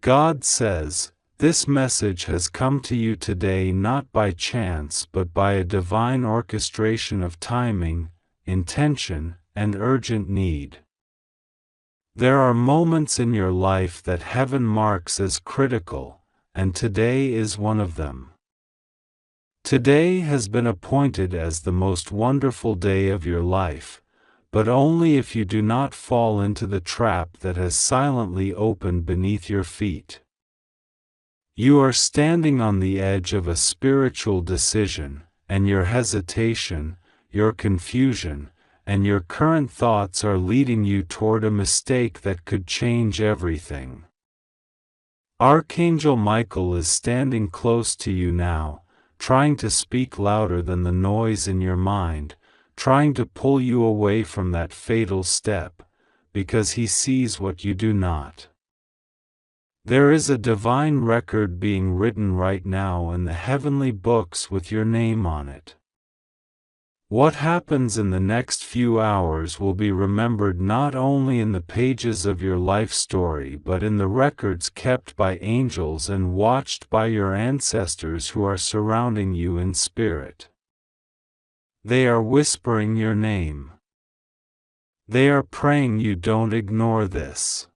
God says, "This message has come to you today not by chance but by a divine orchestration of timing, intention, and urgent need." There are moments in your life that heaven marks as critical, and today is one of them. Today has been appointed as the most wonderful day of your life, but only if you do not fall into the trap that has silently opened beneath your feet. You are standing on the edge of a spiritual decision, and your hesitation, your confusion, and your current thoughts are leading you toward a mistake that could change everything. Archangel Michael is standing close to you now, trying to speak louder than the noise in your mind, trying to pull you away from that fatal step, because he sees what you do not. There is a divine record being written right now in the heavenly books with your name on it. What happens in the next few hours will be remembered not only in the pages of your life story but in the records kept by angels and watched by your ancestors who are surrounding you in spirit. They are whispering your name. They are praying you don't ignore this.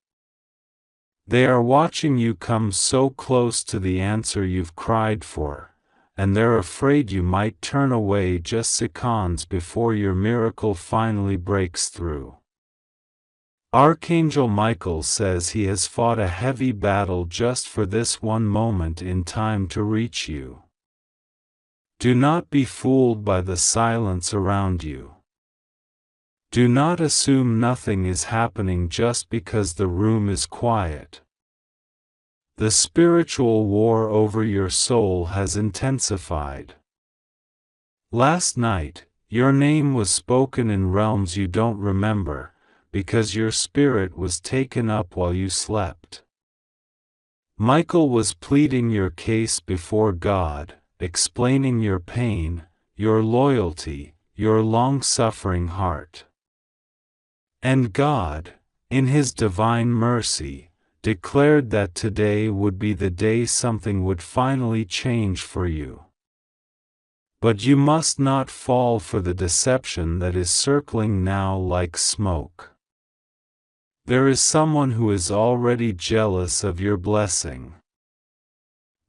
They are watching you come so close to the answer you've cried for, and they're afraid you might turn away just seconds before your miracle finally breaks through. Archangel Michael says he has fought a heavy battle just for this one moment in time to reach you. Do not be fooled by the silence around you. Do not assume nothing is happening just because the room is quiet. The spiritual war over your soul has intensified. Last night, your name was spoken in realms you don't remember, because your spirit was taken up while you slept. Michael was pleading your case before God, explaining your pain, your loyalty, your long-suffering heart. And God, in His divine mercy, declared that today would be the day something would finally change for you. But you must not fall for the deception that is circling now like smoke. There is someone who is already jealous of your blessing.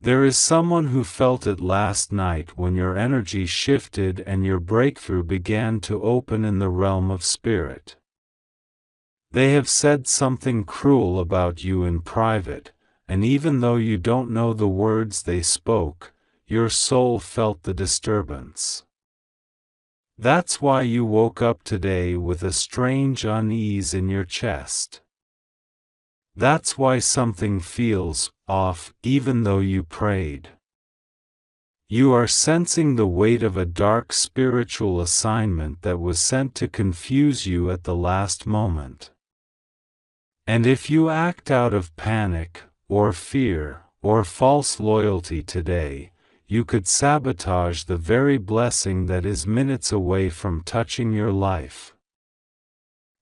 There is someone who felt it last night when your energy shifted and your breakthrough began to open in the realm of spirit. They have said something cruel about you in private, and even though you don't know the words they spoke, your soul felt the disturbance. That's why you woke up today with a strange unease in your chest. That's why something feels off even though you prayed. You are sensing the weight of a dark spiritual assignment that was sent to confuse you at the last moment. And if you act out of panic, or fear, or false loyalty today, you could sabotage the very blessing that is minutes away from touching your life.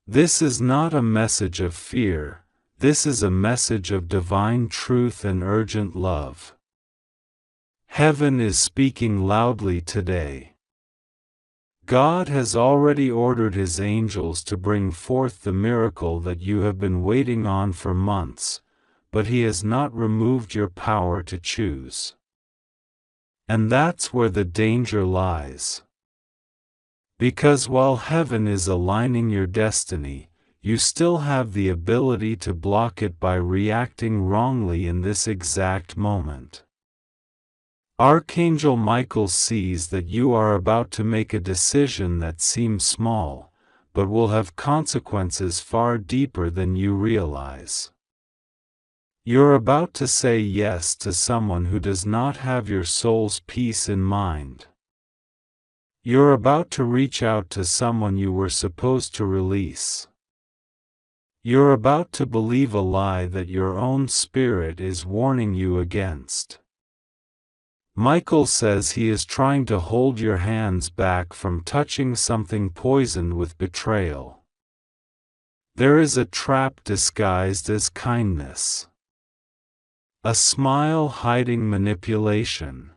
This is not a message of fear, this is a message of divine truth and urgent love. Heaven is speaking loudly today. God has already ordered His angels to bring forth the miracle that you have been waiting on for months, but He has not removed your power to choose. And that's where the danger lies. Because while heaven is aligning your destiny, you still have the ability to block it by reacting wrongly in this exact moment. Archangel Michael sees that you are about to make a decision that seems small, but will have consequences far deeper than you realize. You're about to say yes to someone who does not have your soul's peace in mind. You're about to reach out to someone you were supposed to release. You're about to believe a lie that your own spirit is warning you against. Michael says he is trying to hold your hands back from touching something poisoned with betrayal. There is a trap disguised as kindness. A smile hiding manipulation.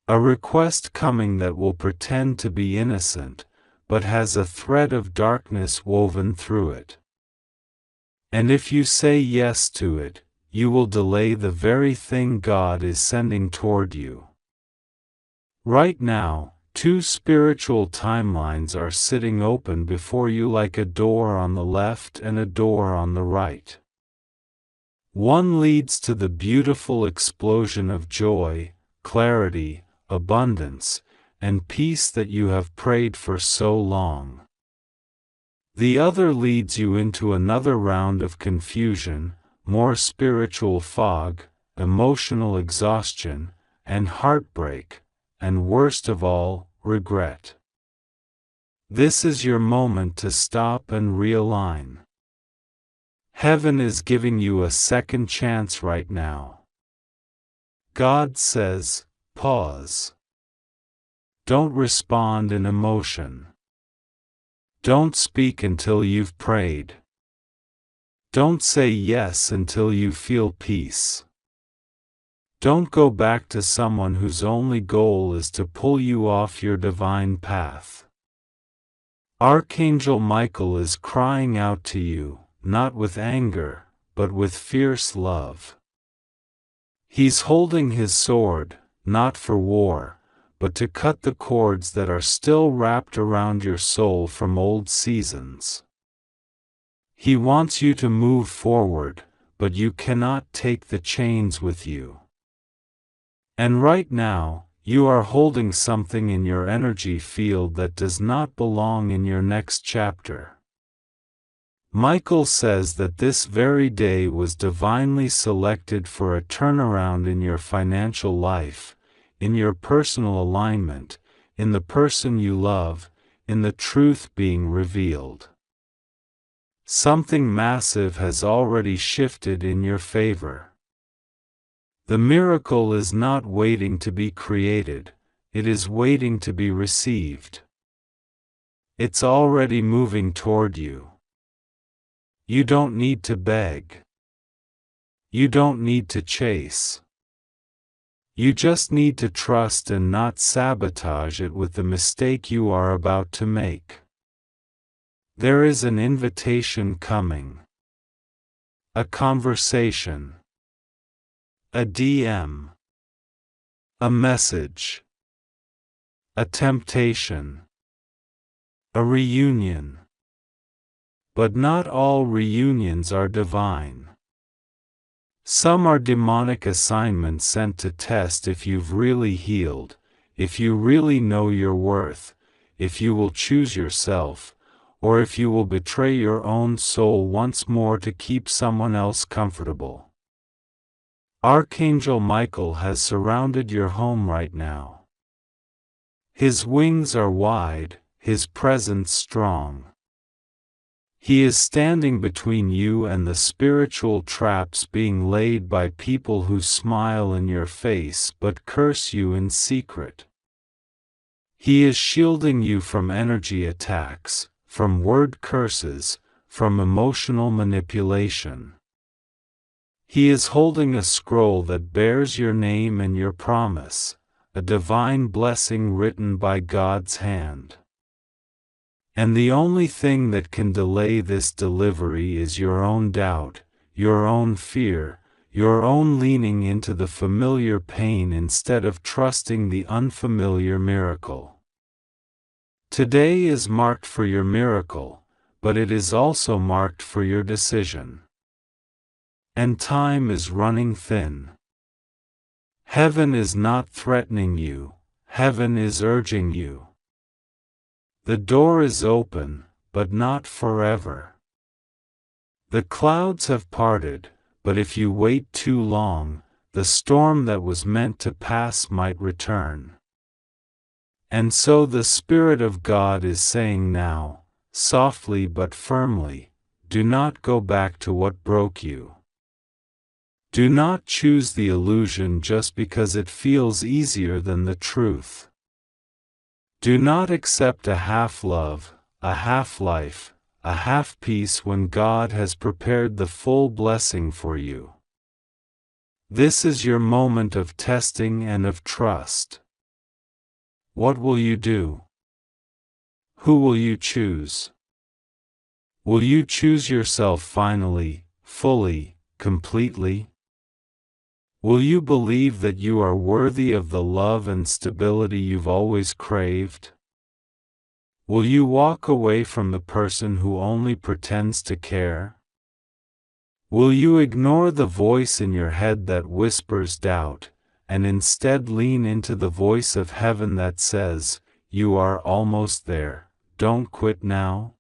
A request coming that will pretend to be innocent, but has a thread of darkness woven through it. And if you say yes to it, you will delay the very thing God is sending toward you. Right now, two spiritual timelines are sitting open before you like a door on the left and a door on the right. One leads to the beautiful explosion of joy, clarity, abundance, and peace that you have prayed for so long. The other leads you into another round of confusion, more spiritual fog, emotional exhaustion, and heartbreak, and worst of all, regret. This is your moment to stop and realign. Heaven is giving you a second chance right now. God says, pause. Don't respond in emotion. Don't speak until you've prayed. Don't say yes until you feel peace. Don't go back to someone whose only goal is to pull you off your divine path. Archangel Michael is crying out to you, not with anger, but with fierce love. He's holding his sword, not for war, but to cut the cords that are still wrapped around your soul from old seasons. He wants you to move forward, but you cannot take the chains with you. And right now, you are holding something in your energy field that does not belong in your next chapter. Michael says that this very day was divinely selected for a turnaround in your financial life, in your personal alignment, in the person you love, in the truth being revealed. Something massive has already shifted in your favor. The miracle is not waiting to be created, it is waiting to be received. It's already moving toward you. You don't need to beg. You don't need to chase. You just need to trust and not sabotage it with the mistake you are about to make. There is an invitation coming. A conversation. A DM. A message. A temptation. A reunion. But not all reunions are divine. Some are demonic assignments sent to test if you've really healed, if you really know your worth, if you will choose yourself, or if you will betray your own soul once more to keep someone else comfortable. Archangel Michael has surrounded your home right now. His wings are wide, his presence strong. He is standing between you and the spiritual traps being laid by people who smile in your face but curse you in secret. He is shielding you from energy attacks, from word curses, from emotional manipulation. He is holding a scroll that bears your name and your promise, a divine blessing written by God's hand. And the only thing that can delay this delivery is your own doubt, your own fear, your own leaning into the familiar pain instead of trusting the unfamiliar miracle. Today is marked for your miracle, but it is also marked for your decision. And time is running thin. Heaven is not threatening you, heaven is urging you. The door is open, but not forever. The clouds have parted, but if you wait too long, the storm that was meant to pass might return. And so the Spirit of God is saying now, softly but firmly, do not go back to what broke you. Do not choose the illusion just because it feels easier than the truth. Do not accept a half love, a half life, a half peace when God has prepared the full blessing for you. This is your moment of testing and of trust. What will you do? Who will you choose? Will you choose yourself finally, fully, completely? Will you believe that you are worthy of the love and stability you've always craved? Will you walk away from the person who only pretends to care? Will you ignore the voice in your head that whispers doubt, and instead lean into the voice of heaven that says, "You are almost there, don't quit now"?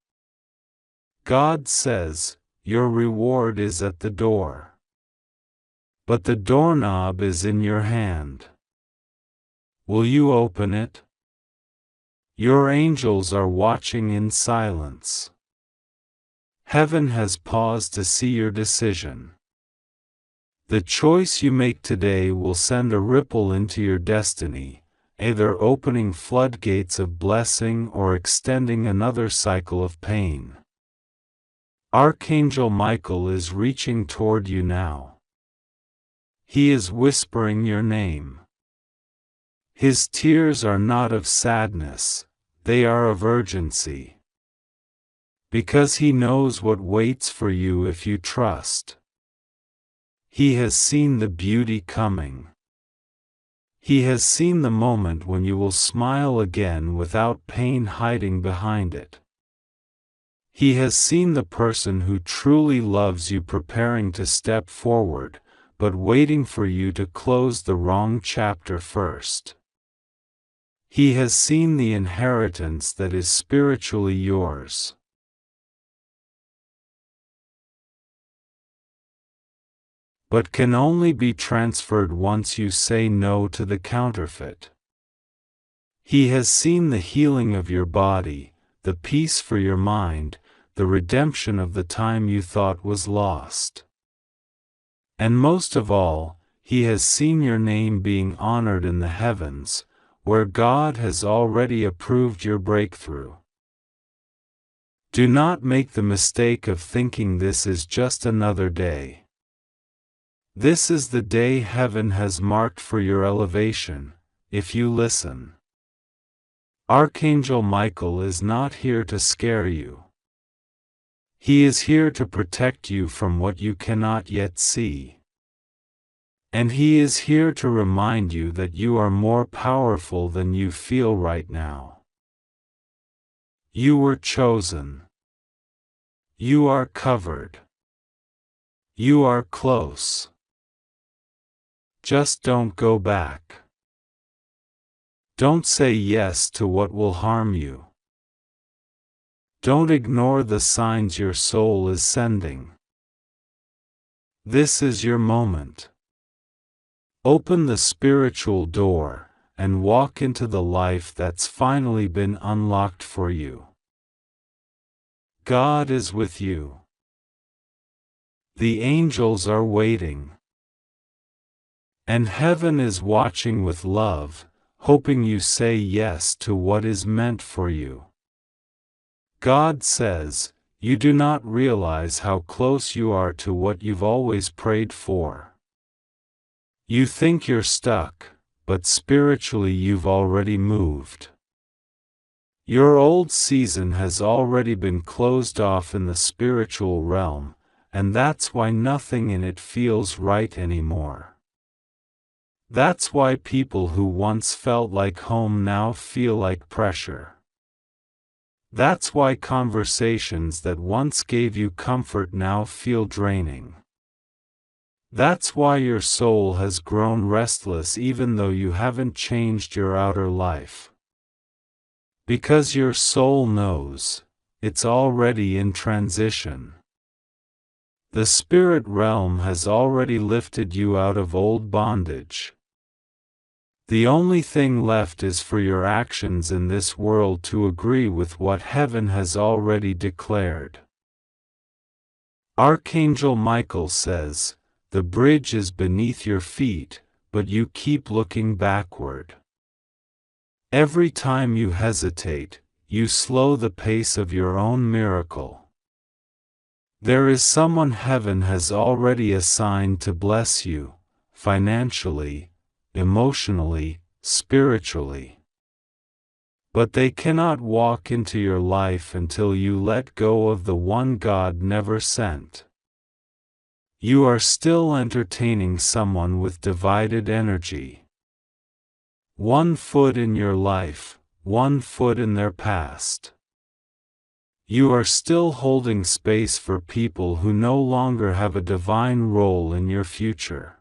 God says, your reward is at the door. But the doorknob is in your hand. Will you open it? Your angels are watching in silence. Heaven has paused to see your decision. The choice you make today will send a ripple into your destiny, either opening floodgates of blessing or extending another cycle of pain. Archangel Michael is reaching toward you now. He is whispering your name. His tears are not of sadness, they are of urgency. Because he knows what waits for you if you trust. He has seen the beauty coming. He has seen the moment when you will smile again without pain hiding behind it. He has seen the person who truly loves you preparing to step forward, but waiting for you to close the wrong chapter first. He has seen the inheritance that is spiritually yours. But can only be transferred once you say no to the counterfeit. He has seen the healing of your body, the peace for your mind, the redemption of the time you thought was lost. And most of all, he has seen your name being honored in the heavens, where God has already approved your breakthrough. Do not make the mistake of thinking this is just another day. This is the day heaven has marked for your elevation, if you listen. Archangel Michael is not here to scare you. He is here to protect you from what you cannot yet see. And he is here to remind you that you are more powerful than you feel right now. You were chosen. You are covered. You are close. Just don't go back. Don't say yes to what will harm you. Don't ignore the signs your soul is sending. This is your moment. Open the spiritual door, and walk into the life that's finally been unlocked for you. God is with you. The angels are waiting. And heaven is watching with love, hoping you say yes to what is meant for you. God says, you do not realize how close you are to what you've always prayed for. You think you're stuck, but spiritually you've already moved. Your old season has already been closed off in the spiritual realm, and that's why nothing in it feels right anymore. That's why people who once felt like home now feel like pressure. That's why conversations that once gave you comfort now feel draining. That's why your soul has grown restless even though you haven't changed your outer life. Because your soul knows, it's already in transition. The spirit realm has already lifted you out of old bondage. The only thing left is for your actions in this world to agree with what heaven has already declared. Archangel Michael says, the bridge is beneath your feet, but you keep looking backward. Every time you hesitate, you slow the pace of your own miracle. There is someone heaven has already assigned to bless you, financially, emotionally, spiritually. But they cannot walk into your life until you let go of the one God never sent. You are still entertaining someone with divided energy. One foot in your life, one foot in their past. You are still holding space for people who no longer have a divine role in your future.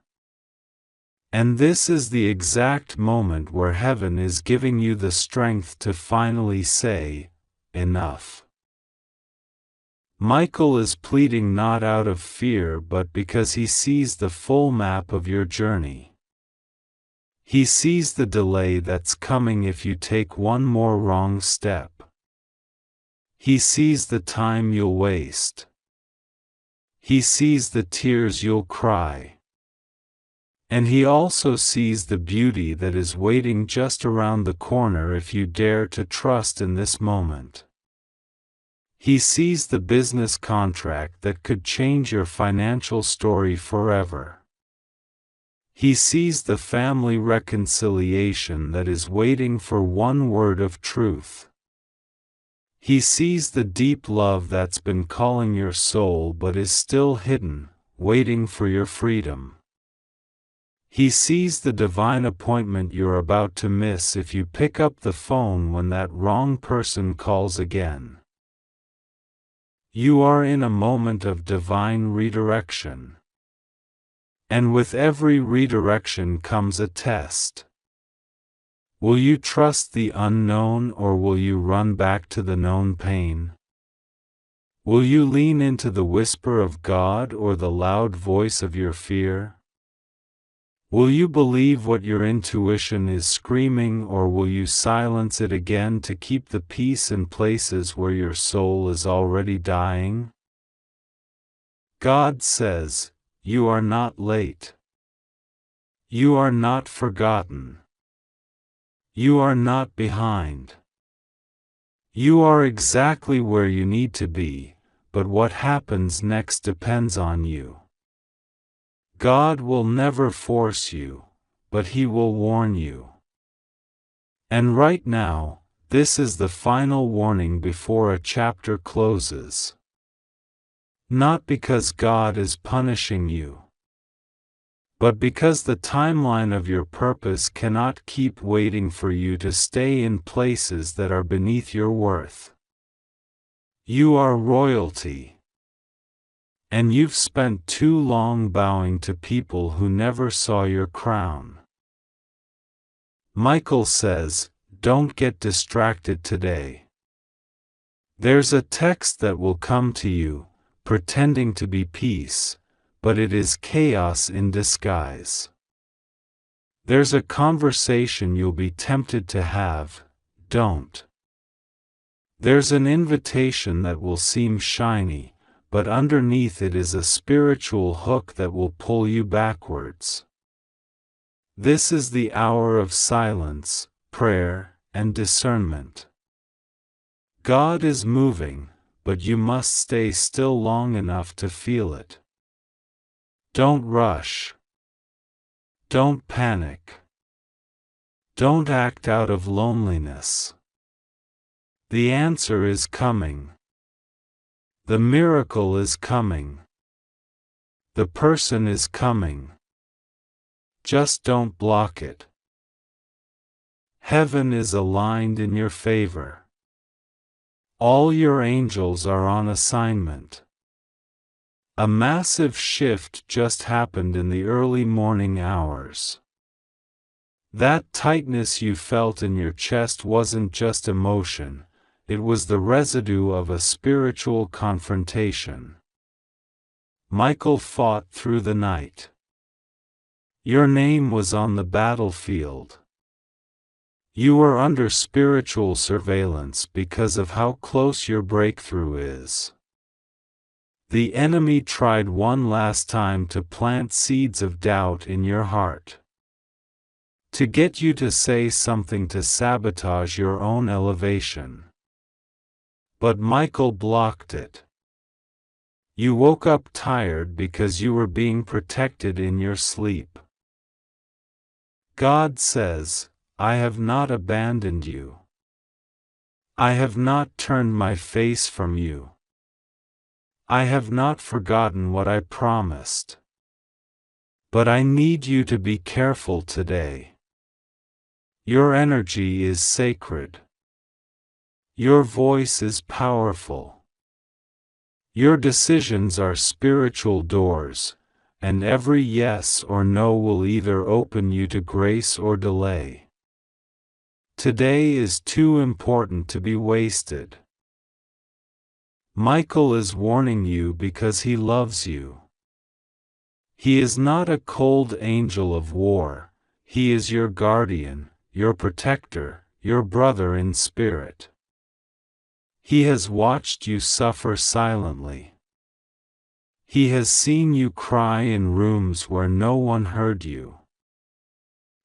And this is the exact moment where heaven is giving you the strength to finally say, enough. Michael is pleading not out of fear but because he sees the full map of your journey. He sees the delay that's coming if you take one more wrong step. He sees the time you'll waste. He sees the tears you'll cry. And he also sees the beauty that is waiting just around the corner if you dare to trust in this moment. He sees the business contract that could change your financial story forever. He sees the family reconciliation that is waiting for one word of truth. He sees the deep love that's been calling your soul but is still hidden, waiting for your freedom. He sees the divine appointment you're about to miss if you pick up the phone when that wrong person calls again. You are in a moment of divine redirection. And with every redirection comes a test. Will you trust the unknown or will you run back to the known pain? Will you lean into the whisper of God or the loud voice of your fear? Will you believe what your intuition is screaming or will you silence it again to keep the peace in places where your soul is already dying? God says, you are not late. You are not forgotten. You are not behind. You are exactly where you need to be, but what happens next depends on you. God will never force you, but He will warn you. And right now, this is the final warning before a chapter closes. Not because God is punishing you, but because the timeline of your purpose cannot keep waiting for you to stay in places that are beneath your worth. You are royalty. And you've spent too long bowing to people who never saw your crown. Michael says, don't get distracted today. There's a text that will come to you, pretending to be peace, but it is chaos in disguise. There's a conversation you'll be tempted to have, don't. There's an invitation that will seem shiny, but underneath it is a spiritual hook that will pull you backwards. This is the hour of silence, prayer, and discernment. God is moving, but you must stay still long enough to feel it. Don't rush. Don't panic. Don't act out of loneliness. The answer is coming. The miracle is coming. The person is coming. Just don't block it. Heaven is aligned in your favor. All your angels are on assignment. A massive shift just happened in the early morning hours. That tightness you felt in your chest wasn't just emotion. It was the residue of a spiritual confrontation. Michael fought through the night. Your name was on the battlefield. You were under spiritual surveillance because of how close your breakthrough is. The enemy tried one last time to plant seeds of doubt in your heart. To get you to say something to sabotage your own elevation. But Michael blocked it. You woke up tired because you were being protected in your sleep. God says, I have not abandoned you. I have not turned my face from you. I have not forgotten what I promised. But I need you to be careful today. Your energy is sacred. Your voice is powerful. Your decisions are spiritual doors, and every yes or no will either open you to grace or delay. Today is too important to be wasted. Michael is warning you because he loves you. He is not a cold angel of war, he is your guardian, your protector, your brother in spirit. He has watched you suffer silently. He has seen you cry in rooms where no one heard you.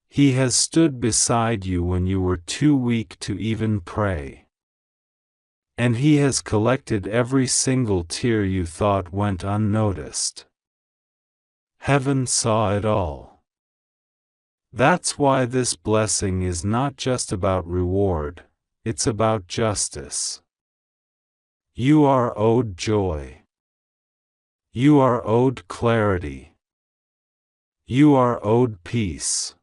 He has stood beside you when you were too weak to even pray. And he has collected every single tear you thought went unnoticed. Heaven saw it all. That's why this blessing is not just about reward, it's about justice. You are owed joy. You are owed clarity. You are owed peace.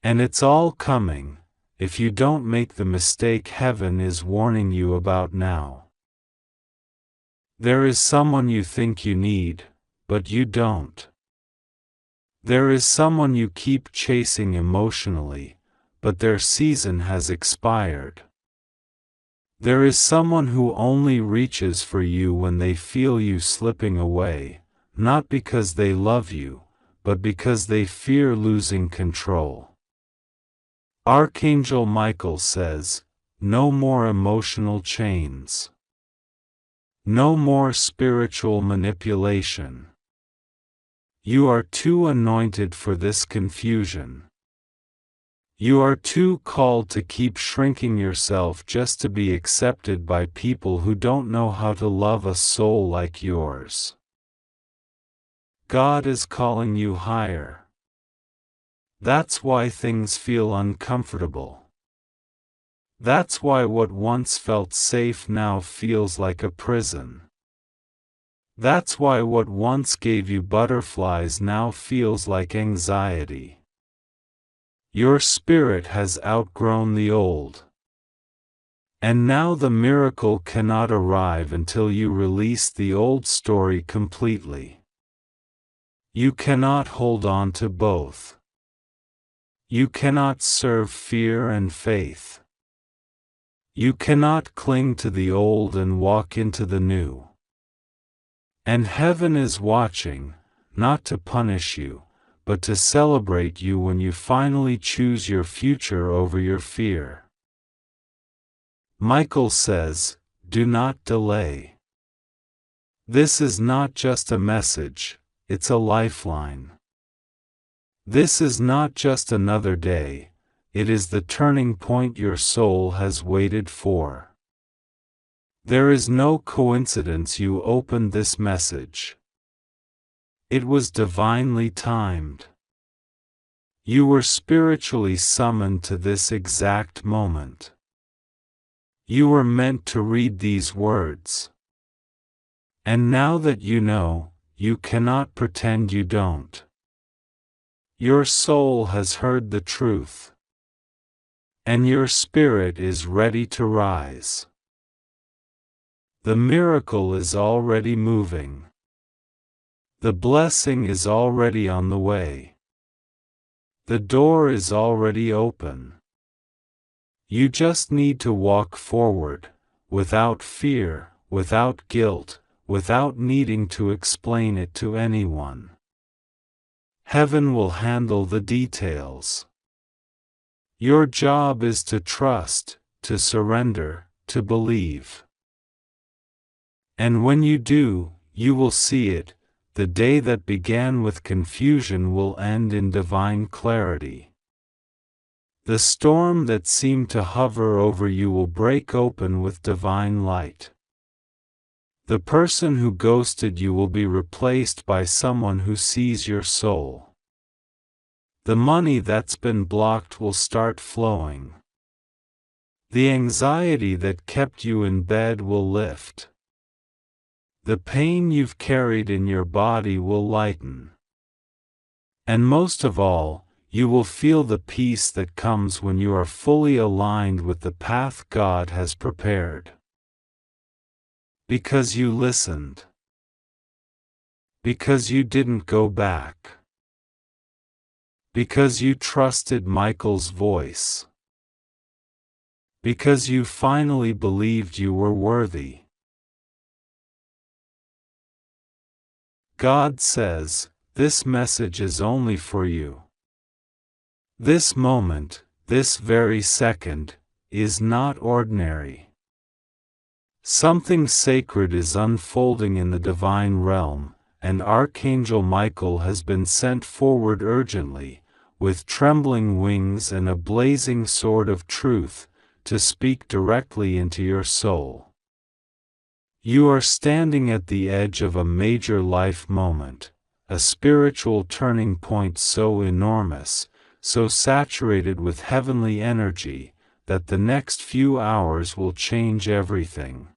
And it's all coming, if you don't make the mistake heaven is warning you about now. There is someone you think you need, but you don't. There is someone you keep chasing emotionally, but their season has expired. There is someone who only reaches for you when they feel you slipping away, not because they love you, but because they fear losing control. Archangel Michael says, no more emotional chains. No more spiritual manipulation. You are too anointed for this confusion. You are too called to keep shrinking yourself just to be accepted by people who don't know how to love a soul like yours. God is calling you higher. That's why things feel uncomfortable. That's why what once felt safe now feels like a prison. That's why what once gave you butterflies now feels like anxiety. Your spirit has outgrown the old. And now the miracle cannot arrive until you release the old story completely. You cannot hold on to both. You cannot serve fear and faith. You cannot cling to the old and walk into the new. And heaven is watching, not to punish you, but to celebrate you when you finally choose your future over your fear. Michael says, do not delay. This is not just a message, it's a lifeline. This is not just another day, it is the turning point your soul has waited for. There is no coincidence you opened this message. It was divinely timed. You were spiritually summoned to this exact moment. You were meant to read these words. And now that you know, you cannot pretend you don't. Your soul has heard the truth. And your spirit is ready to rise. The miracle is already moving. The blessing is already on the way. The door is already open. You just need to walk forward, without fear, without guilt, without needing to explain it to anyone. Heaven will handle the details. Your job is to trust, to surrender, to believe. And when you do, you will see it. The day that began with confusion will end in divine clarity. The storm that seemed to hover over you will break open with divine light. The person who ghosted you will be replaced by someone who sees your soul. The money that's been blocked will start flowing. The anxiety that kept you in bed will lift. The pain you've carried in your body will lighten. And most of all, you will feel the peace that comes when you are fully aligned with the path God has prepared. Because you listened. Because you didn't go back. Because you trusted Michael's voice. Because you finally believed you were worthy. God says, this message is only for you. This moment, this very second, is not ordinary. Something sacred is unfolding in the divine realm, and Archangel Michael has been sent forward urgently, with trembling wings and a blazing sword of truth, to speak directly into your soul. You are standing at the edge of a major life moment, a spiritual turning point so enormous, so saturated with heavenly energy, that the next few hours will change everything.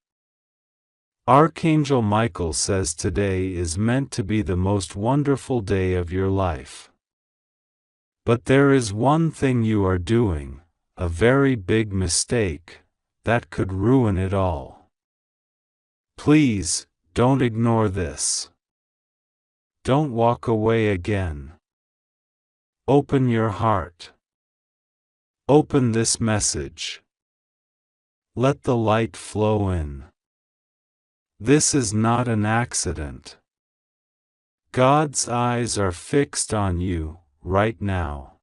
Archangel Michael says today is meant to be the most wonderful day of your life. But there is one thing you are doing, a very big mistake, that could ruin it all. Please, don't ignore this. Don't walk away again. Open your heart. Open this message. Let the light flow in. This is not an accident. God's eyes are fixed on you, right now.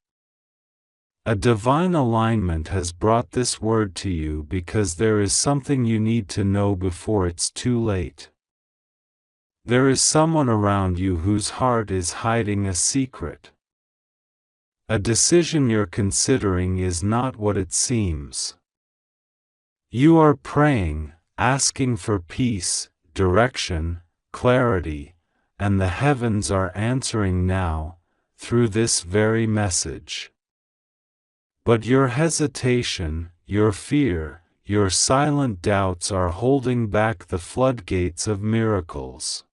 A divine alignment has brought this word to you because there is something you need to know before it's too late. There is someone around you whose heart is hiding a secret. A decision you're considering is not what it seems. You are praying, asking for peace, direction, clarity, and the heavens are answering now, through this very message. But your hesitation, your fear, your silent doubts are holding back the floodgates of miracles.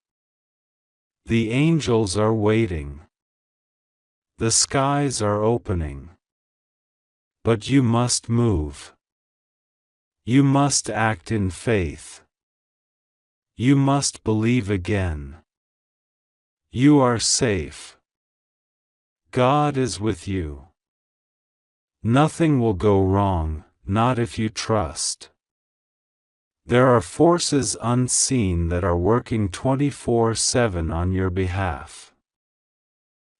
The angels are waiting. The skies are opening. But you must move. You must act in faith. You must believe again. You are safe. God is with you. Nothing will go wrong, not if you trust. There are forces unseen that are working 24/7 on your behalf.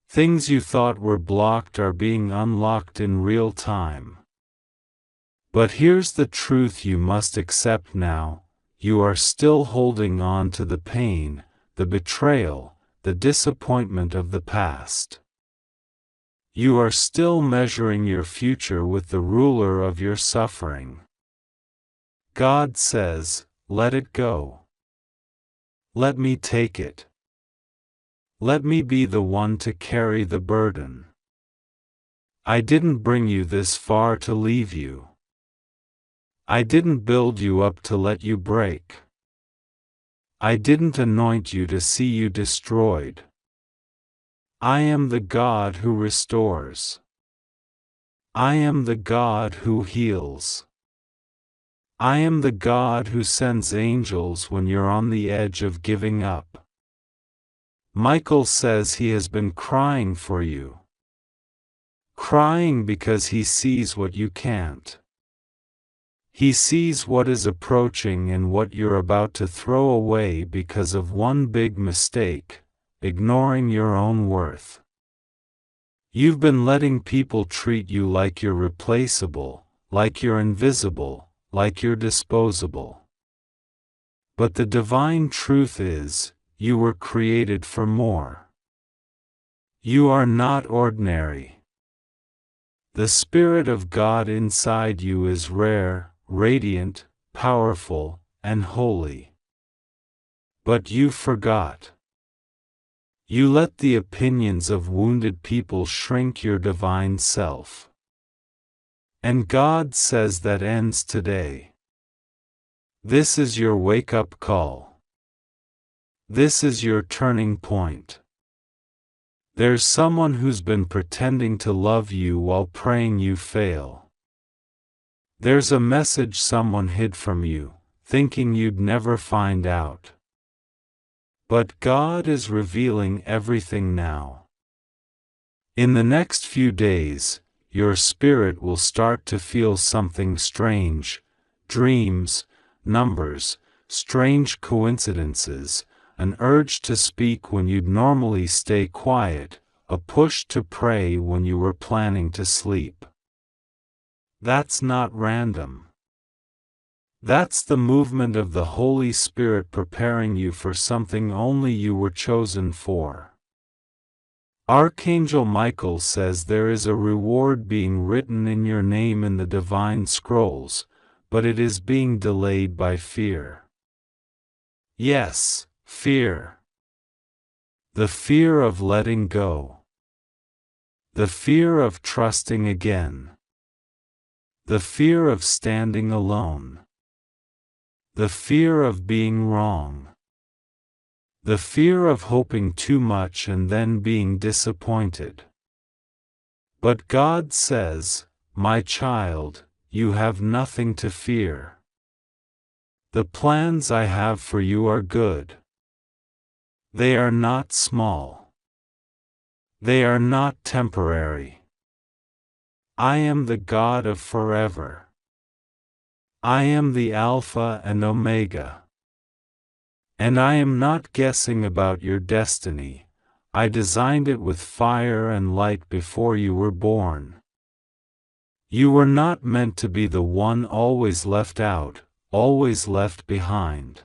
Things you thought were blocked are being unlocked in real time. But here's the truth you must accept now: you are still holding on to the pain, the betrayal, the disappointment of the past. You are still measuring your future with the ruler of your suffering. God says, let it go. Let me take it. Let me be the one to carry the burden. I didn't bring you this far to leave you. I didn't build you up to let you break. I didn't anoint you to see you destroyed. I am the God who restores. I am the God who heals. I am the God who sends angels when you're on the edge of giving up. Michael says he has been crying for you. Crying because he sees what you can't. He sees what is approaching and what you're about to throw away because of one big mistake: ignoring your own worth. You've been letting people treat you like you're replaceable, like you're invisible, like you're disposable. But the divine truth is, you were created for more. You are not ordinary. The Spirit of God inside you is rare, radiant, powerful, and holy. But you forgot. You let the opinions of wounded people shrink your divine self. And God says that ends today. This is your wake-up call. This is your turning point. There's someone who's been pretending to love you while praying you fail. There's a message someone hid from you, thinking you'd never find out. But God is revealing everything now. In the next few days, your spirit will start to feel something strange: dreams, numbers, strange coincidences, an urge to speak when you'd normally stay quiet, a push to pray when you were planning to sleep. That's not random. That's the movement of the Holy Spirit preparing you for something only you were chosen for. Archangel Michael says there is a reward being written in your name in the divine scrolls, but it is being delayed by fear. Yes, fear. The fear of letting go. The fear of trusting again. The fear of standing alone. The fear of being wrong. The fear of hoping too much and then being disappointed. But God says, "My child, you have nothing to fear. The plans I have for you are good. They are not small. They are not temporary. I am the God of forever. I am the Alpha and Omega. And I am not guessing about your destiny. I designed it with fire and light before you were born. You were not meant to be the one always left out, always left behind.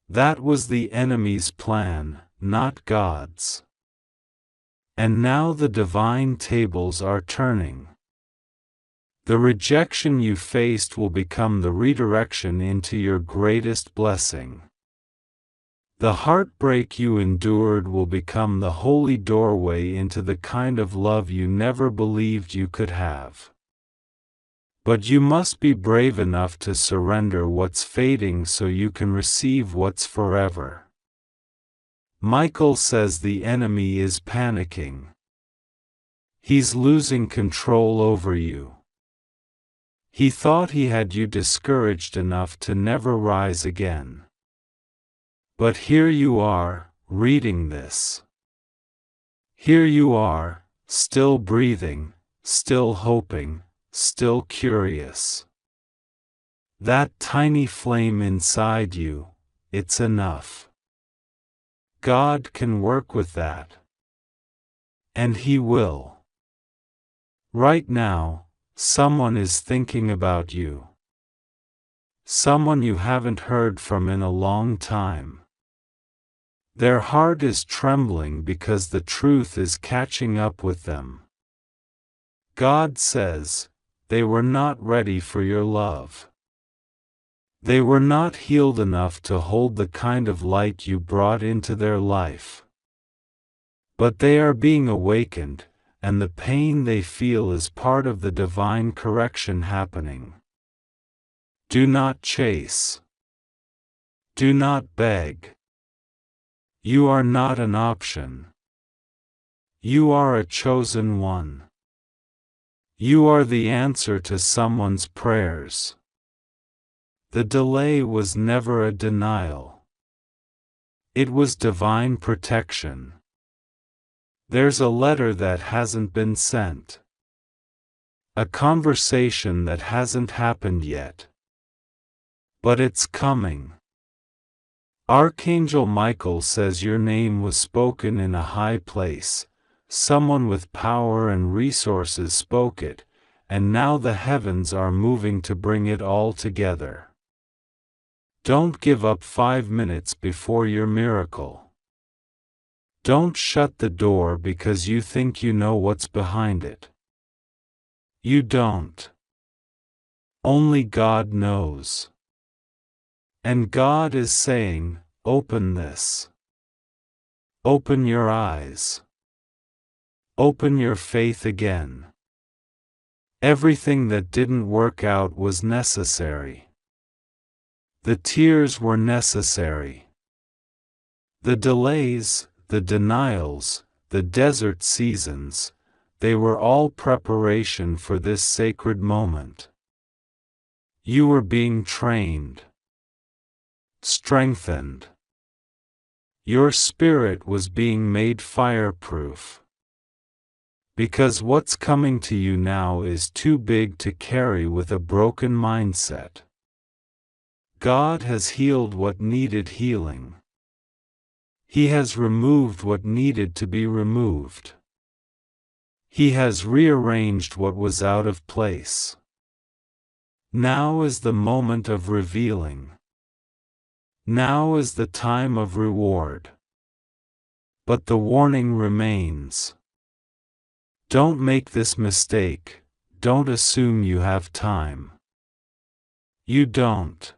That was the enemy's plan, not God's. And now the divine tables are turning. The rejection you faced will become the redirection into your greatest blessing. The heartbreak you endured will become the holy doorway into the kind of love you never believed you could have. But you must be brave enough to surrender what's fading so you can receive what's forever. Michael says the enemy is panicking. He's losing control over you. He thought he had you discouraged enough to never rise again. But here you are, reading this. Here you are, still breathing, still hoping, still curious. That tiny flame inside you, it's enough. God can work with that. And He will. Right now, someone is thinking about you. Someone you haven't heard from in a long time. Their heart is trembling because the truth is catching up with them. God says, they were not ready for your love. They were not healed enough to hold the kind of light you brought into their life. But they are being awakened, and the pain they feel is part of the divine correction happening. Do not chase. Do not beg. You are not an option. You are a chosen one. You are the answer to someone's prayers. The delay was never a denial. It was divine protection. There's a letter that hasn't been sent. A conversation that hasn't happened yet. But it's coming. Archangel Michael says your name was spoken in a high place, someone with power and resources spoke it, and now the heavens are moving to bring it all together. Don't give up 5 minutes before your miracle. Don't shut the door because you think you know what's behind it. You don't. Only God knows. And God is saying, open this. Open your eyes. Open your faith again. Everything that didn't work out was necessary. The tears were necessary. The delays, the denials, the desert seasons, they were all preparation for this sacred moment. You were being trained, strengthened. Your spirit was being made fireproof. Because what's coming to you now is too big to carry with a broken mindset. God has healed what needed healing. He has removed what needed to be removed. He has rearranged what was out of place. Now is the moment of revealing. Now is the time of reward. But the warning remains. Don't make this mistake. Don't assume you have time. You don't.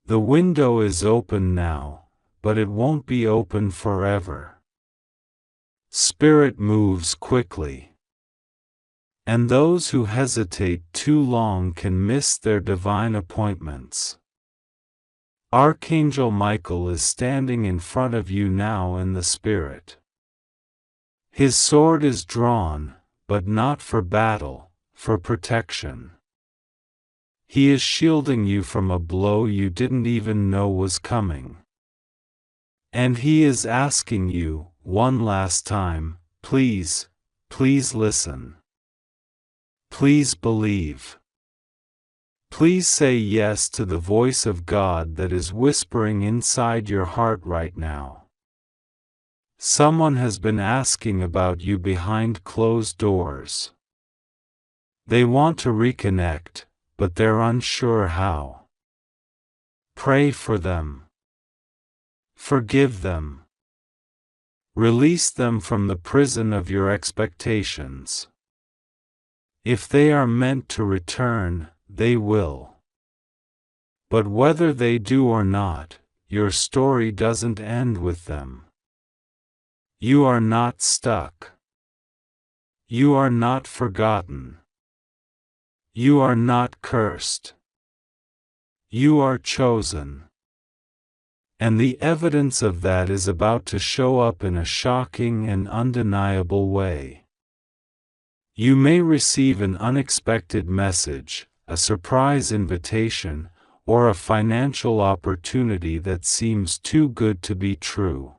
The window is open now, but it won't be open forever. Spirit moves quickly. And those who hesitate too long can miss their divine appointments. Archangel Michael is standing in front of you now in the Spirit. His sword is drawn, but not for battle, for protection. He is shielding you from a blow you didn't even know was coming. And he is asking you, one last time, please, please listen. Please believe. Please say yes to the voice of God that is whispering inside your heart right now. Someone has been asking about you behind closed doors. They want to reconnect, but they're unsure how. Pray for them. Forgive them. Release them from the prison of your expectations. If they are meant to return, they will. But whether they do or not, your story doesn't end with them. You are not stuck. You are not forgotten. You are not cursed. You are chosen. And the evidence of that is about to show up in a shocking and undeniable way. You may receive an unexpected message, a surprise invitation, or a financial opportunity that seems too good to be true.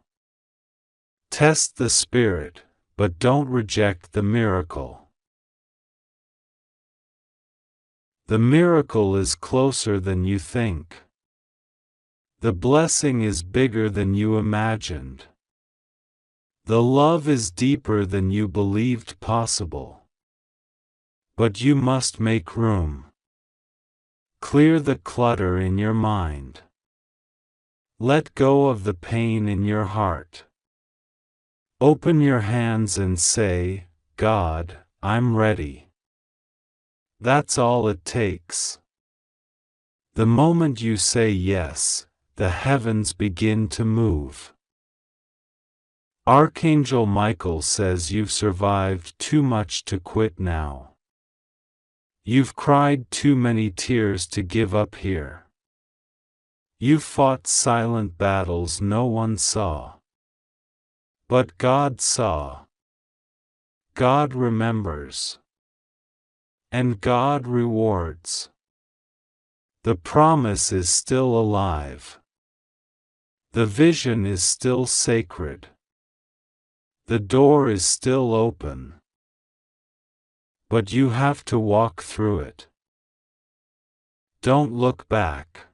Test the Spirit, but don't reject the miracle. The miracle is closer than you think. The blessing is bigger than you imagined. The love is deeper than you believed possible. But you must make room. Clear the clutter in your mind. Let go of the pain in your heart. Open your hands and say, God, I'm ready. That's all it takes. The moment you say yes, the heavens begin to move. Archangel Michael says you've survived too much to quit now. You've cried too many tears to give up here. You've fought silent battles no one saw. But God saw. God remembers. And God rewards. The promise is still alive. The vision is still sacred. The door is still open. But you have to walk through it. Don't look back.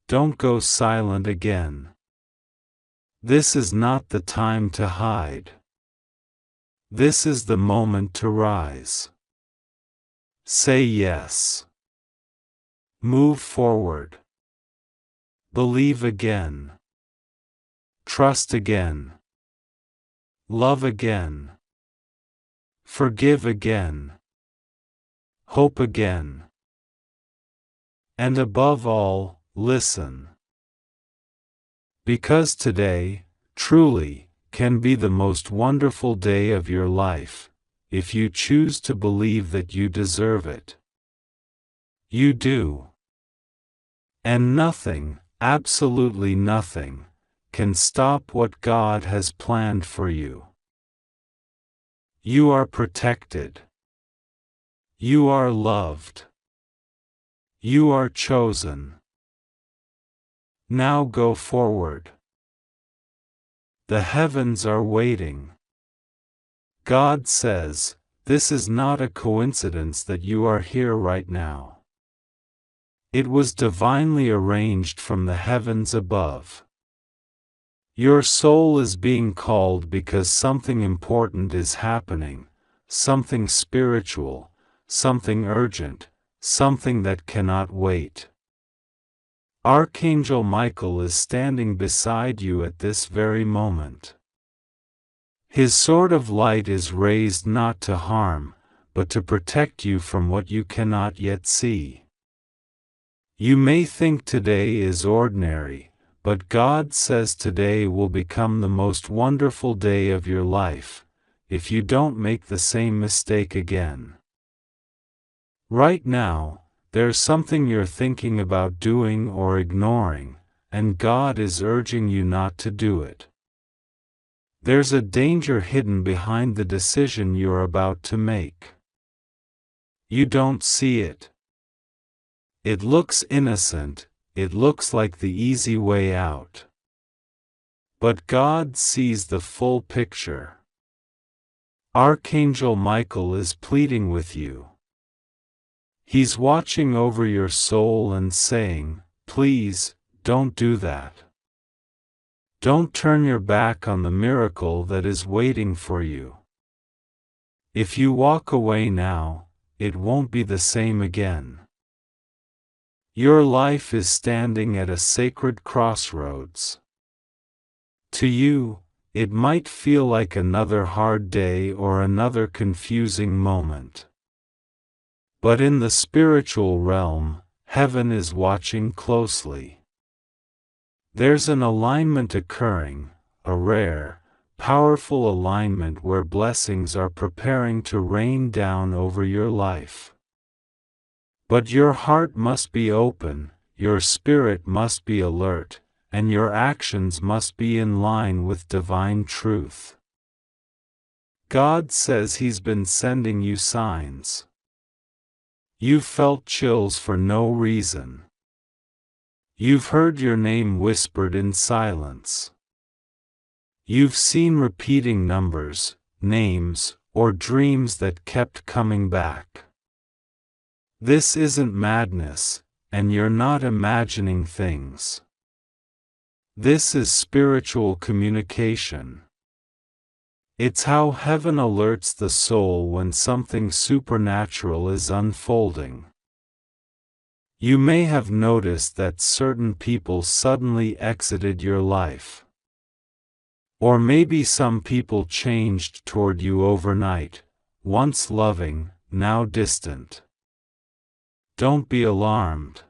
Don't go silent again. This is not the time to hide. This is the moment to rise. Say yes. Move forward. Believe again. Trust again. Love again. Forgive again. Hope again. And above all, listen. Because today, truly, can be the most wonderful day of your life, if you choose to believe that you deserve it. You do. And nothing, absolutely nothing, can stop what God has planned for you. You are protected. You are loved. You are chosen. Now go forward. The heavens are waiting. God says, this is not a coincidence that you are here right now. It was divinely arranged from the heavens above. Your soul is being called because something important is happening, something spiritual, something urgent, something that cannot wait. Archangel Michael is standing beside you at this very moment. His sword of light is raised not to harm, but to protect you from what you cannot yet see. You may think today is ordinary, but God says today will become the most wonderful day of your life, if you don't make the same mistake again. Right now, there's something you're thinking about doing or ignoring, and God is urging you not to do it. There's a danger hidden behind the decision you're about to make. You don't see it. It looks innocent, it looks like the easy way out. But God sees the full picture. Archangel Michael is pleading with you. He's watching over your soul and saying, please, don't do that. Don't turn your back on the miracle that is waiting for you. If you walk away now, it won't be the same again. Your life is standing at a sacred crossroads. To you, it might feel like another hard day or another confusing moment. But in the spiritual realm, heaven is watching closely. There's an alignment occurring, a rare, powerful alignment where blessings are preparing to rain down over your life. But your heart must be open, your spirit must be alert, and your actions must be in line with divine truth. God says He's been sending you signs. You've felt chills for no reason. You've heard your name whispered in silence. You've seen repeating numbers, names, or dreams that kept coming back. This isn't madness, and you're not imagining things. This is spiritual communication. It's how heaven alerts the soul when something supernatural is unfolding. You may have noticed that certain people suddenly exited your life. Or maybe some people changed toward you overnight, once loving, now distant. Don't be alarmed.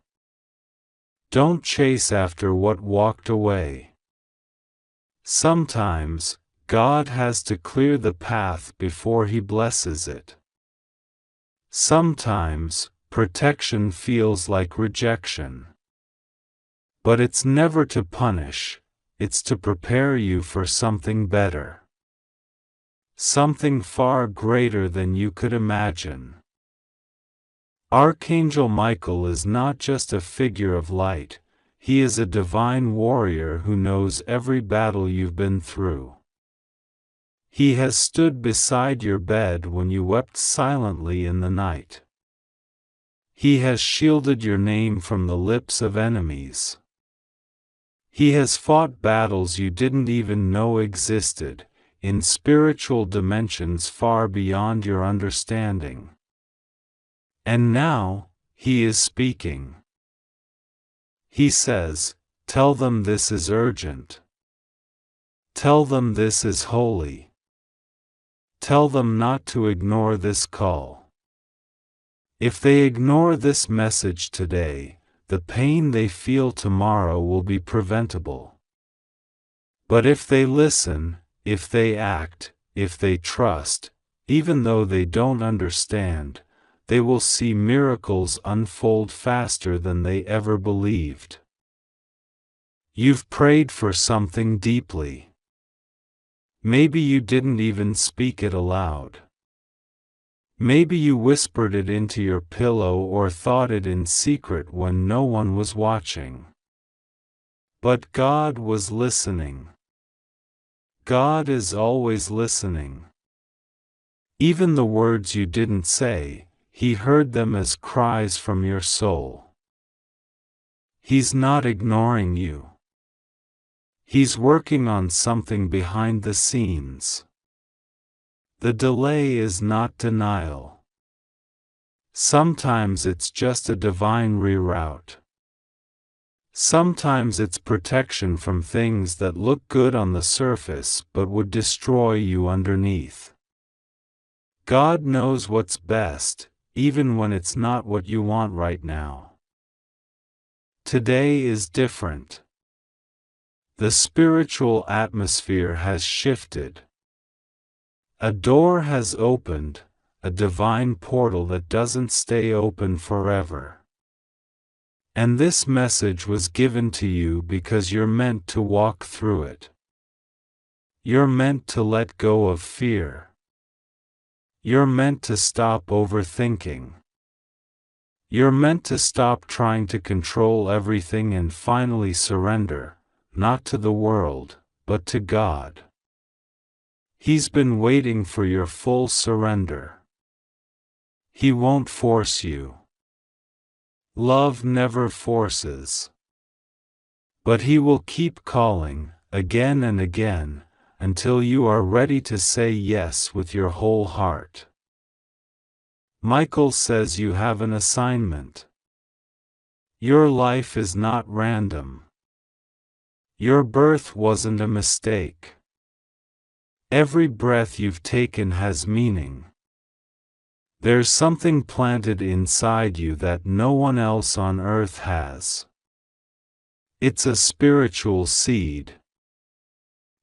Don't chase after what walked away. Sometimes, God has to clear the path before He blesses it. Sometimes, protection feels like rejection. But it's never to punish, it's to prepare you for something better. Something far greater than you could imagine. Archangel Michael is not just a figure of light, he is a divine warrior who knows every battle you've been through. He has stood beside your bed when you wept silently in the night. He has shielded your name from the lips of enemies. He has fought battles you didn't even know existed, in spiritual dimensions far beyond your understanding. And now, He is speaking. He says, tell them this is urgent. Tell them this is holy. Tell them not to ignore this call. If they ignore this message today, the pain they feel tomorrow will be preventable. But if they listen, if they act, if they trust, even though they don't understand, they will see miracles unfold faster than they ever believed. You've prayed for something deeply. Maybe you didn't even speak it aloud. Maybe you whispered it into your pillow or thought it in secret when no one was watching. But God was listening. God is always listening. Even the words you didn't say, He heard them as cries from your soul. He's not ignoring you. He's working on something behind the scenes. The delay is not denial. Sometimes it's just a divine reroute. Sometimes it's protection from things that look good on the surface but would destroy you underneath. God knows what's best, even when it's not what you want right now. Today is different. The spiritual atmosphere has shifted. A door has opened, a divine portal that doesn't stay open forever. And this message was given to you because you're meant to walk through it. You're meant to let go of fear. You're meant to stop overthinking. You're meant to stop trying to control everything and finally surrender, not to the world, but to God. He's been waiting for your full surrender. He won't force you. Love never forces. But He will keep calling, again and again, until you are ready to say yes with your whole heart. Michael says you have an assignment. Your life is not random. Your birth wasn't a mistake. Every breath you've taken has meaning. There's something planted inside you that no one else on earth has. It's a spiritual seed.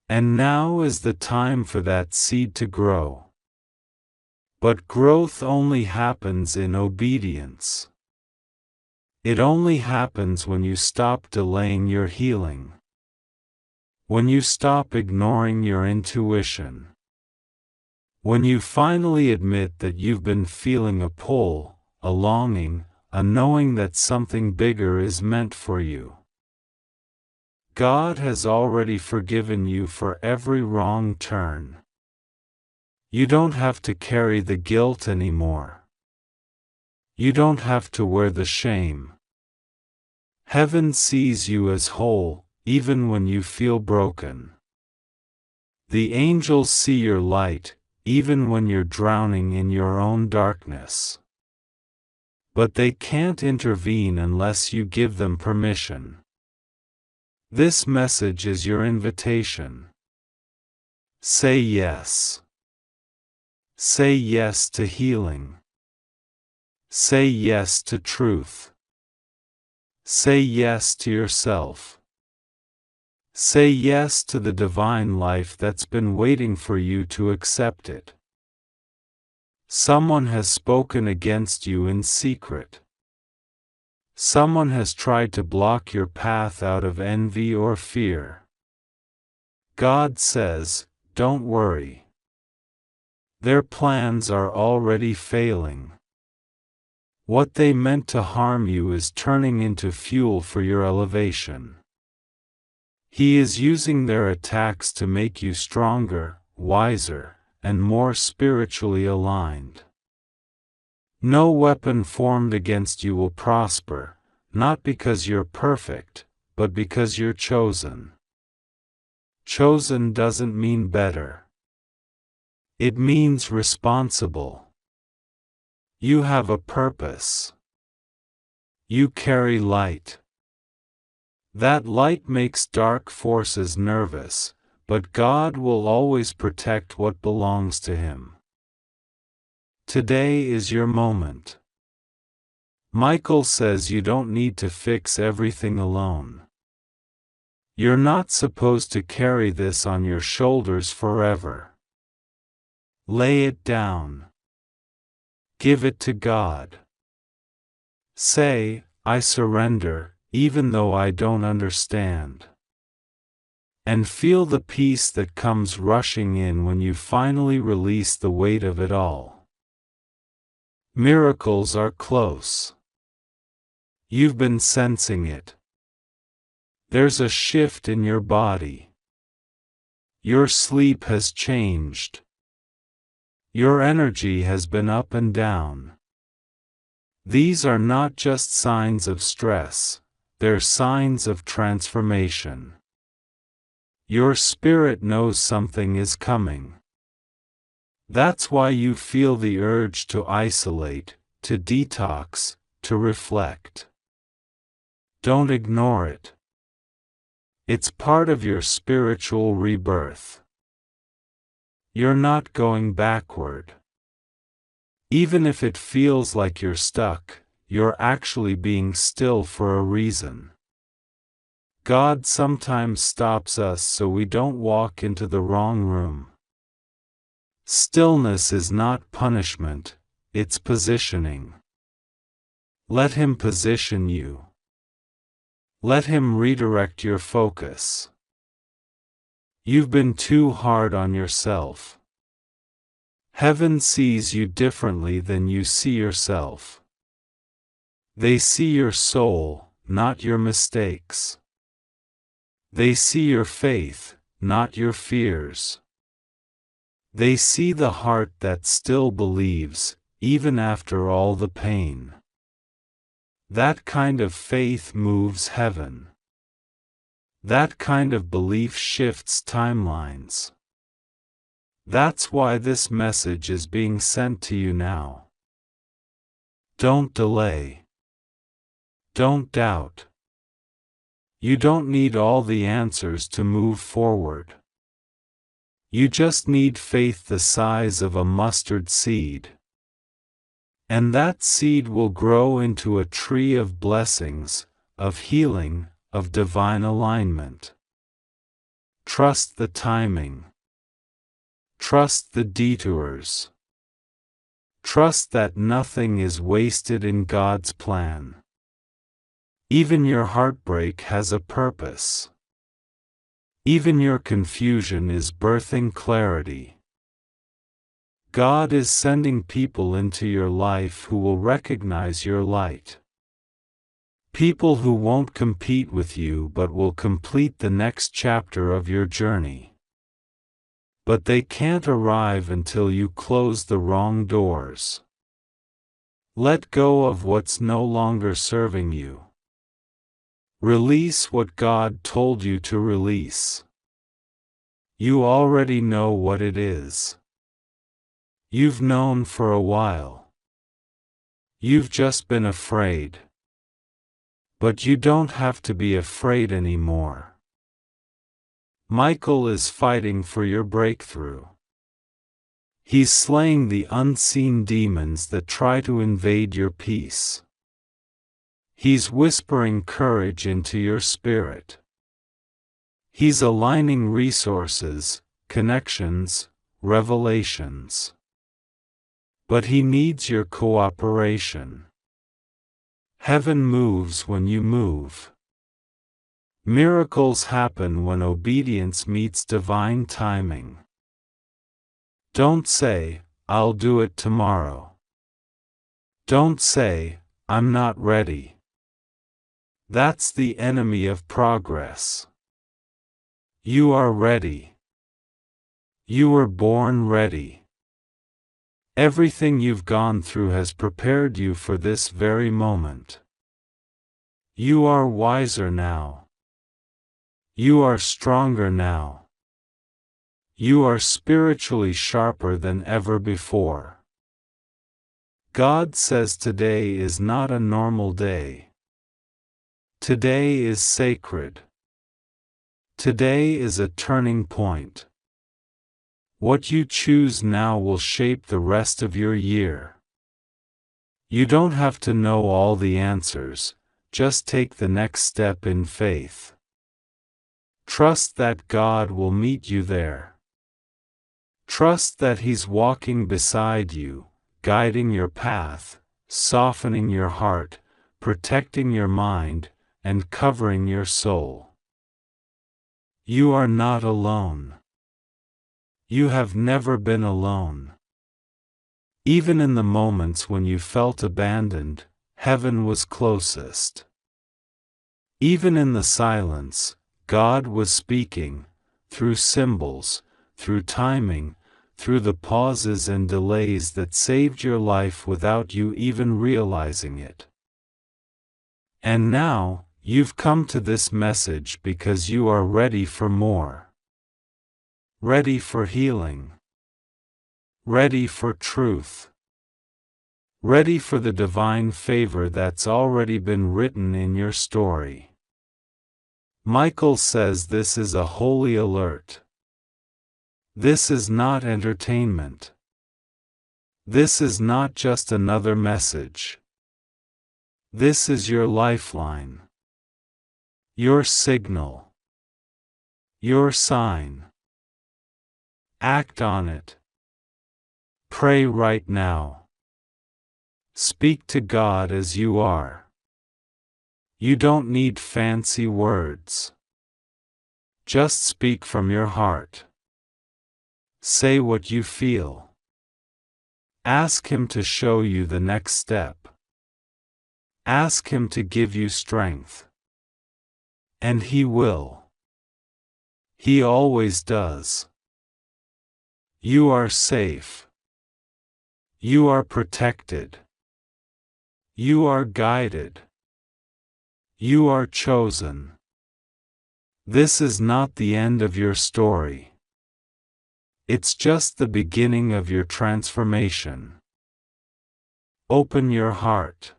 And now is the time for that seed to grow. But growth only happens in obedience. It only happens when you stop delaying your healing. When you stop ignoring your intuition. When you finally admit that you've been feeling a pull, a longing, a knowing that something bigger is meant for you. God has already forgiven you for every wrong turn. You don't have to carry the guilt anymore. You don't have to wear the shame. Heaven sees you as whole, even when you feel broken. The angels see your light, even when you're drowning in your own darkness. But they can't intervene unless you give them permission. This message is your invitation. Say yes. Say yes to healing. Say yes to truth. Say yes to yourself. Say yes to the divine life that's been waiting for you to accept it. Someone has spoken against you in secret. Someone has tried to block your path out of envy or fear. God says, don't worry. Their plans are already failing. What they meant to harm you is turning into fuel for your elevation. He is using their attacks to make you stronger, wiser, and more spiritually aligned. No weapon formed against you will prosper, not because you're perfect, but because you're chosen. Chosen doesn't mean better. It means responsible. You have a purpose. You carry light. That light makes dark forces nervous, but God will always protect what belongs to Him. Today is your moment. Michael says you don't need to fix everything alone. You're not supposed to carry this on your shoulders forever. Lay it down. Give it to God. Say, I surrender, even though I don't understand. And feel the peace that comes rushing in when you finally release the weight of it all. Miracles are close. You've been sensing it. There's a shift in your body. Your sleep has changed. Your energy has been up and down. These are not just signs of stress, they're signs of transformation. Your spirit knows something is coming. That's why you feel the urge to isolate, to detox, to reflect. Don't ignore it. It's part of your spiritual rebirth. You're not going backward. Even if it feels like you're stuck, you're actually being still for a reason. God sometimes stops us so we don't walk into the wrong room. Stillness is not punishment, it's positioning. Let Him position you. Let Him redirect your focus. You've been too hard on yourself. Heaven sees you differently than you see yourself. They see your soul, not your mistakes. They see your faith, not your fears. They see the heart that still believes, even after all the pain. That kind of faith moves heaven. That kind of belief shifts timelines. That's why this message is being sent to you now. Don't delay. Don't doubt. You don't need all the answers to move forward. You just need faith the size of a mustard seed. And that seed will grow into a tree of blessings, of healing, of divine alignment. Trust the timing. Trust the detours. Trust that nothing is wasted in God's plan. Even your heartbreak has a purpose. Even your confusion is birthing clarity. God is sending people into your life who will recognize your light. People who won't compete with you but will complete the next chapter of your journey. But they can't arrive until you close the wrong doors. Let go of what's no longer serving you. Release what God told you to release. You already know what it is. You've known for a while. You've just been afraid. But you don't have to be afraid anymore. Michael is fighting for your breakthrough. He's slaying the unseen demons that try to invade your peace. He's whispering courage into your spirit. He's aligning resources, connections, revelations. But He needs your cooperation. Heaven moves when you move. Miracles happen when obedience meets divine timing. Don't say, I'll do it tomorrow. Don't say, I'm not ready. That's the enemy of progress. You are ready. You were born ready. Everything you've gone through has prepared you for this very moment. You are wiser now. You are stronger now. You are spiritually sharper than ever before. God says today is not a normal day. Today is sacred. Today is a turning point. What you choose now will shape the rest of your year. You don't have to know all the answers, just take the next step in faith. Trust that God will meet you there. Trust that He's walking beside you, guiding your path, softening your heart, protecting your mind, and covering your soul. You are not alone. You have never been alone. Even in the moments when you felt abandoned, heaven was closest. Even in the silence, God was speaking, through symbols, through timing, through the pauses and delays that saved your life without you even realizing it. And now, you've come to this message because you are ready for more. Ready for healing. Ready for truth. Ready for the divine favor that's already been written in your story. Michael says this is a holy alert. This is not entertainment. This is not just another message. This is your lifeline. Your signal. Your sign. Act on it. Pray right now. Speak to God as you are. You don't need fancy words. Just speak from your heart. Say what you feel. Ask Him to show you the next step. Ask Him to give you strength. And He will. He always does. You are safe. You are protected. You are guided. You are chosen. This is not the end of your story. It's just the beginning of your transformation. Open your heart.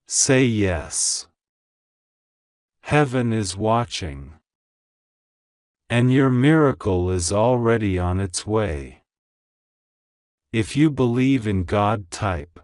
Say yes. Heaven is watching. And your miracle is already on its way. If you believe in God, type